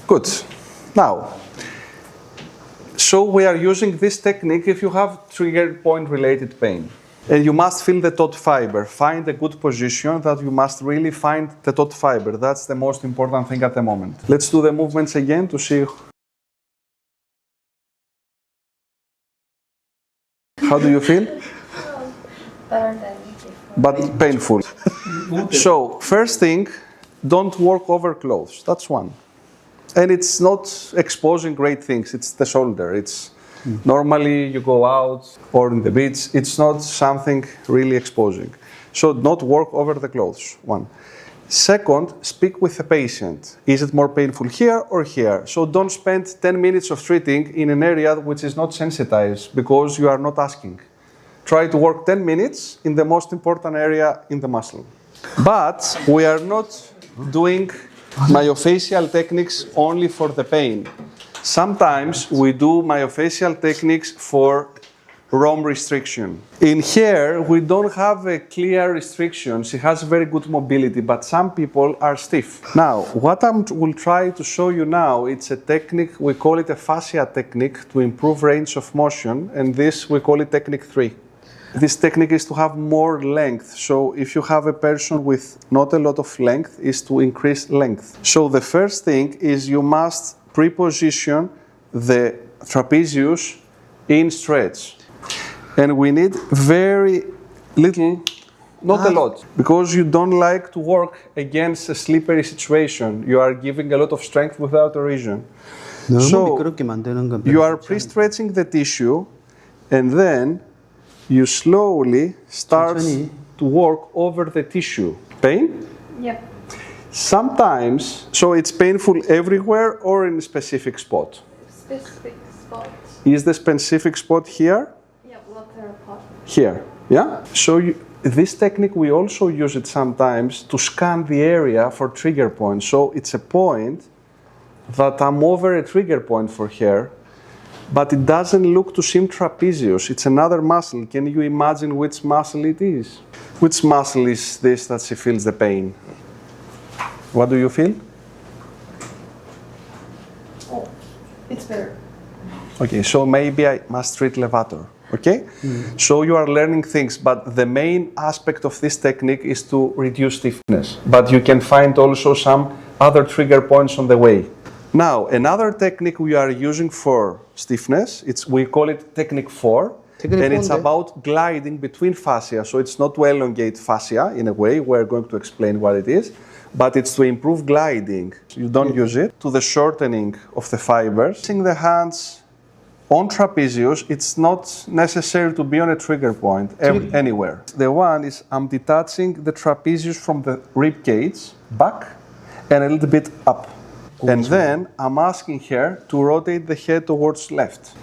Good. Now, so we are using this technique if you have trigger point related pain. And you must feel the taut fiber. Find a good position that you must really find the taut fiber. That's the most important thing at the moment. Let's do the movements again to see. How do you feel? Better than before. But painful. So, first thing, don't work over clothes. That's one. And it's not exposing great things. It's the shoulder. It's normally you go out or in the beach. It's not something really exposing. So, not work over the clothes. One. Second, speak with the patient. Is it more painful here or here? So don't spend 10 minutes of treating in an area which is not sensitized because you are not asking. Try to work 10 minutes in the most important area in the muscle. But we are not doing myofascial techniques only for the pain. Sometimes we do myofascial techniques for ROM restriction. In here, we don't have a clear restriction. She has very good mobility, but some people are stiff. Now, what I will try to show you now, it's a technique, we call it a fascia technique to improve range of motion, and this we call it technique 3. This technique is to have more length. So if you have a person with not a lot of length, is to increase length. So the first thing is you must pre-position the trapezius in stretch. And we need very little, not a lot, because you don't like to work against a slippery situation. You are giving a lot of strength without a reason. So you are pre-stretching the tissue, and then you slowly start to work over the tissue. Pain? Yep. Sometimes, so it's painful everywhere or in a specific spot? Specific spot. Is the specific spot here? Here, yeah? So this technique, we also use it sometimes to scan the area for trigger points. So it's a point that I'm over a trigger point for here, but it doesn't look to seem trapezius. It's another muscle. Can you imagine which muscle it is? Which muscle is this that she feels the pain? What do you feel? Oh, it's better. Okay, so maybe I must treat levator. Okay? So you are learning things, but the main aspect of this technique is to reduce stiffness. But you can find also some other trigger points on the way. Now, another technique we are using for stiffness, we call it technique 4. And it's about gliding between fascia. So it's not to elongate fascia in a way. We're going to explain what it is. But it's to improve gliding. You don't use it. To the shortening of the fibers. Using the hands on trapezius, it's not necessary to be on a trigger point anywhere. The one is I'm detaching the trapezius from the rib cage back and a little bit up. And then I'm asking her to rotate the head towards left.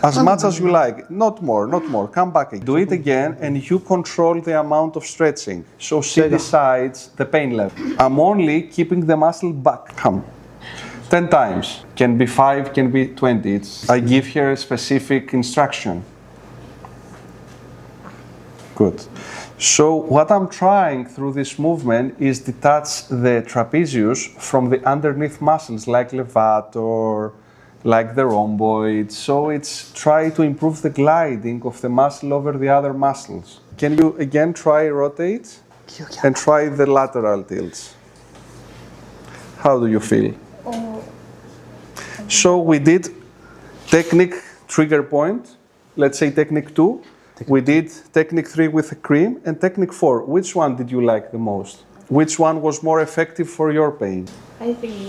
As much as you like. Not more, not more. Come back again. Do it again and you control the amount of stretching. So she decides the pain level. I'm only keeping the muscle back. Come. 10 times. Can be 5, can be 20. I give her a specific instruction. Good. So what I'm trying through this movement is detach the trapezius from the underneath muscles like levator, like the rhomboid. So it's try to improve the gliding of the muscle over the other muscles. Can you again try rotate and try the lateral tilts? How do you feel? So we did technique trigger point, let's say technique 2. We did technique 3 with a cream and technique 4. Which one did you like the most? Which one was more effective for your pain? I think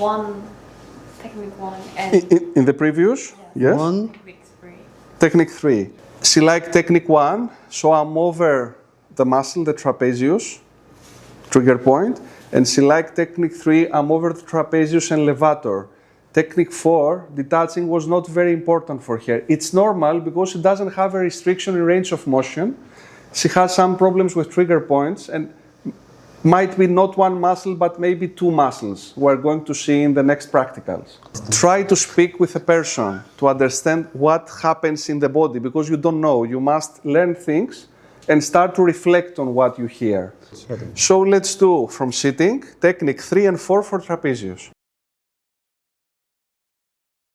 technique 1 and... In the previous? Yes? Technique 3. Technique 3. She liked technique 1, so I'm over the muscle, the trapezius, trigger point. And she liked technique 3, I'm over the trapezius and levator. Technique 4, detaching was not very important for her. It's normal because she doesn't have a restriction in range of motion. She has some problems with trigger points and might be not one muscle, but maybe 2 muscles we're going to see in the next practicals. Try to speak with a person to understand what happens in the body because you don't know. You must learn things and start to reflect on what you hear. So let's do from sitting, technique 3 and 4 for trapezius.